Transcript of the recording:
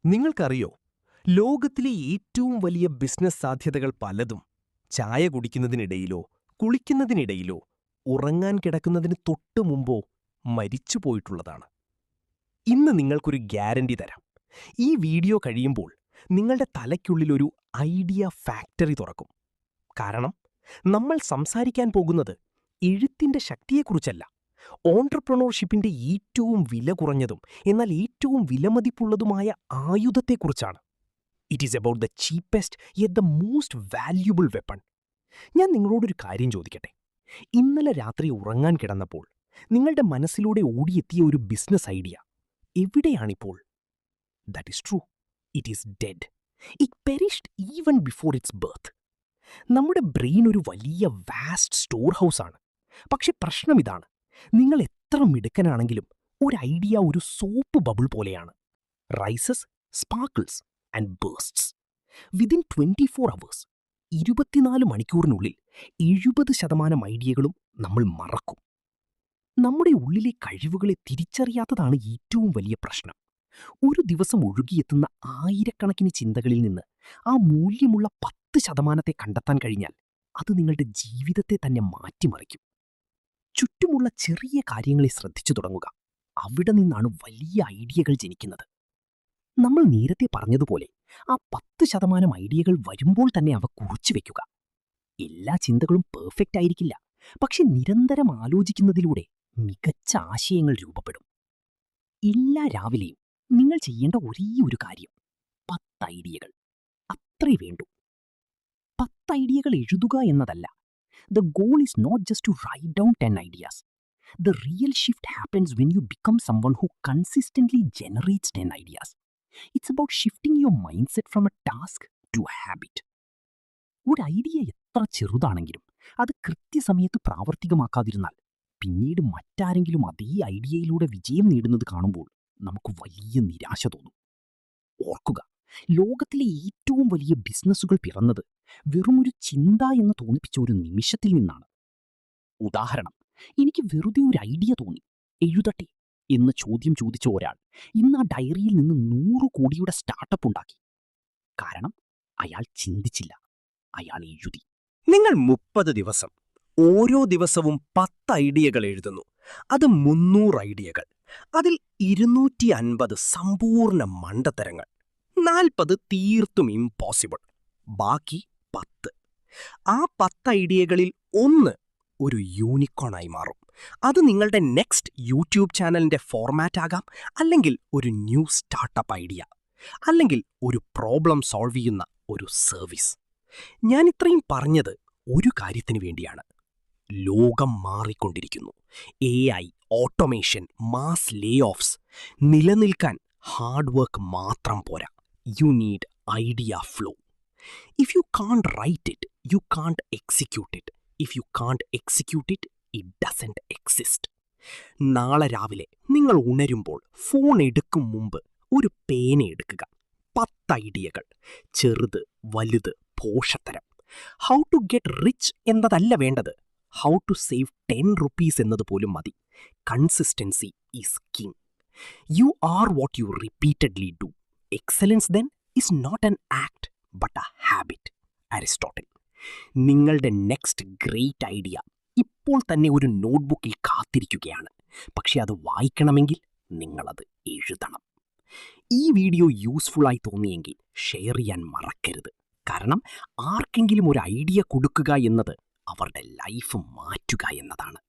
നിങ്ങൾക്കറിയോ, ലോകത്തിലെ ഏറ്റവും വലിയ ബിസിനസ് സാധ്യതകൾ പലതും ചായ കുടിക്കുന്നതിനിടയിലോ കുളിക്കുന്നതിനിടയിലോ ഉറങ്ങാൻ കിടക്കുന്നതിന് തൊട്ടു മുമ്പോ മരിച്ചുപോയിട്ടുള്ളതാണ്. ഇന്ന് നിങ്ങൾക്കൊരു ഗ്യാരണ്ടി തരാം. ഈ വീഡിയോ കഴിയുമ്പോൾ നിങ്ങളുടെ തലയ്ക്കുള്ളിലൊരു ഐഡിയ ഫാക്ടറി തുറക്കും. കാരണം നമ്മൾ സംസാരിക്കാൻ പോകുന്നത് എഴുത്തിന്റെ ശക്തിയെക്കുറിച്ചല്ല, ഓൺട്രപ്രണർഷിപ്പിന്റെ ഏറ്റവും വില കുറഞ്ഞതും എന്നാൽ ഏറ്റവും വിലമതിപ്പുള്ളതുമായ ആയുധത്തെക്കുറിച്ചാണ്. It is about the cheapest yet the most valuable weapon. ഞാൻ നിങ്ങളോടൊരു കാര്യം ചോദിക്കട്ടെ. ഇന്നലെ രാത്രി ഉറങ്ങാൻ കിടന്നപ്പോൾ നിങ്ങളുടെ മനസ്സിലൂടെ ഓടിയെത്തിയ ഒരു ബിസിനസ് ഐഡിയ എവിടെയാണിപ്പോൾ? That is true. It is dead. It perished even before its birth. നമ്മുടെ ബ്രെയിൻ ഒരു വലിയ വാസ്റ്റ് സ്റ്റോർ ഹൗസാണ്. പക്ഷെ പ്രശ്നം ഇതാണ്, നിങ്ങൾ എത്ര മിടുക്കനാണെങ്കിലും ഒരു ഐഡിയ ഒരു സോപ്പ് ബബിൾ പോലെയാണ്. Rises, sparkles and bursts. Within 24 hours, 24 മണിക്കൂറിനുള്ളിൽ 70% ഐഡിയകളും നമ്മൾ മറക്കും. നമ്മുടെ ഉള്ളിലെ കഴിവുകളെ തിരിച്ചറിയാത്തതാണ് ഏറ്റവും വലിയ പ്രശ്നം. ഒരു ദിവസം ഒഴുകിയെത്തുന്ന ആയിരക്കണക്കിന് ചിന്തകളിൽ നിന്ന് ആ മൂല്യമുള്ള 10% കണ്ടെത്താൻ കഴിഞ്ഞാൽ അത് നിങ്ങളുടെ ജീവിതത്തെ തന്നെ മാറ്റിമറിക്കും. ചുറ്റുമുള്ള ചെറിയ കാര്യങ്ങളെ ശ്രദ്ധിച്ചു തുടങ്ങുക. അവിടെ നിന്നാണ് വലിയ ഐഡിയകൾ ജനിക്കുന്നത്. നമ്മൾ നേരത്തെ പറഞ്ഞതുപോലെ ആ 10% ഐഡിയകൾ വരുമ്പോൾ തന്നെ അവ കുറിച്ചു വെക്കുക. എല്ലാ ചിന്തകളും പെർഫെക്റ്റ് ആയിരിക്കില്ല, പക്ഷെ നിരന്തരം ആലോചിക്കുന്നതിലൂടെ മികച്ച ആശയങ്ങൾ രൂപപ്പെടും. എല്ലാ രാവിലെയും നിങ്ങൾ ചെയ്യേണ്ട ഒരേ ഒരു കാര്യം 10 ഐഡിയകൾ. അത്രേ വേണ്ടൂ. 10 ഐഡിയകൾ എഴുതുക എന്നതല്ല. The goal is not just to write down 10 ideas. The real shift happens when you become someone who consistently generates 10 ideas. It's about shifting your mindset from a task to a habit. ഒരു idea എത്ര ചെറുതാണെങ്കിലും അത് കൃത്യസമയത്ത് പ്രാവർത്തികമാക്കാതിരുന്നാൽ പിന്നീട് മറ്റാരെങ്കിലും അതേ ഐഡിയയിലൂടെ വിജയം നേടുന്നത് കാണുമ്പോൾ നമുക്ക് വലിയ നിരാശ തോന്നും. ഓർക്കുക, ലോകത്തിലെ ഏറ്റവും വലിയ ബിസിനസ്സുകൾ പിറന്നത് വെറുമൊരു ചിന്ത എന്ന് തോന്നിപ്പിച്ച ഒരു നിമിഷത്തിൽ നിന്നാണ്. ഉദാഹരണം, എനിക്ക് വെറുതെ ഒരു ഐഡിയ തോന്നി, എഴുതട്ടെ എന്ന് ചോദ്യം ചോദിച്ച ഒരാൾ ഇന്ന് ആ ഡയറിയിൽ നിന്ന് 100 കോടിയുടെ സ്റ്റാർട്ടപ്പ് ഉണ്ടാക്കി. കാരണം അയാൾ ചിന്തിച്ചില്ല, അയാൾ എഴുതി. നിങ്ങൾ 30 ദിവസം ഓരോ ദിവസവും 10 ഐഡിയകൾ എഴുതുന്നു. അത് 300 ഐഡിയകൾ. അതിൽ 250 സമ്പൂർണ്ണ മണ്ടത്തരങ്ങൾ, 40 തീർത്തും ഇംപോസിബിൾ, ബാക്കി 10. ആ 10 ഐഡിയകളിൽ ഒന്ന് ഒരു യൂണിക്കോണായി മാറും. അത് നിങ്ങളുടെ നെക്സ്റ്റ് യൂട്യൂബ് ചാനലിന്റെ ഫോർമാറ്റ് ആകാം, അല്ലെങ്കിൽ ഒരു ന്യൂ സ്റ്റാർട്ടപ്പ് ഐഡിയ, അല്ലെങ്കിൽ ഒരു പ്രോബ്ലം സോൾവ് ചെയ്യുന്ന ഒരു സർവീസ്. ഞാൻ ഇത്രയും പറഞ്ഞത് ഒരു കാര്യത്തിന് വേണ്ടിയാണ്. ലോകം മാറിക്കൊണ്ടിരിക്കുന്നു. AI, ഓട്ടോമേഷൻ, മാസ് ലേ ഓഫ്സ്. നിലനിൽക്കാൻ ഹാർഡ് വർക്ക് മാത്രം പോരാ. You need idea flow. If you can't write it, you can't execute it. If you can't execute it, it doesn't exist. നാളെ രാവിലെ നിങ്ങൾ ഉണരുമ്പോൾ ഫോൺ എടുക്കും മുമ്പ് ഒരു പേന എടുക്കുക. 10 ഐഡിയകൾ, ചെറുത് വലുത് പോഷത്തരം. ഹൗ ടു ഗെറ്റ് റിച്ച് എന്നതല്ല വേണ്ടത്, ഹൗ ടു സേവ് 10 rupees എന്നതുപോലും മതി. Consistency is king. You are what you repeatedly do. Excellence then is not an act but a habit. Aristotle. നിങ്ങളുടെ നെക്സ്റ്റ് ഗ്രേറ്റ് ഐഡിയ ഇപ്പോൾ തന്നെ ഒരു നോട്ട്ബുക്കിൽ കാത്തിരിക്കുകയാണ്. പക്ഷെ അത് വായിക്കണമെങ്കിൽ നിങ്ങളത് എഴുതണം. ഈ വീഡിയോ യൂസ്ഫുള്ളായി തോന്നിയെങ്കിൽ ഷെയർ ചെയ്യാൻ മറക്കരുത്. കാരണം ആർക്കെങ്കിലും ഒരു ഐഡിയ കൊടുക്കുക എന്നത് അവരുടെ ലൈഫ് മാറ്റുക എന്നതാണ്.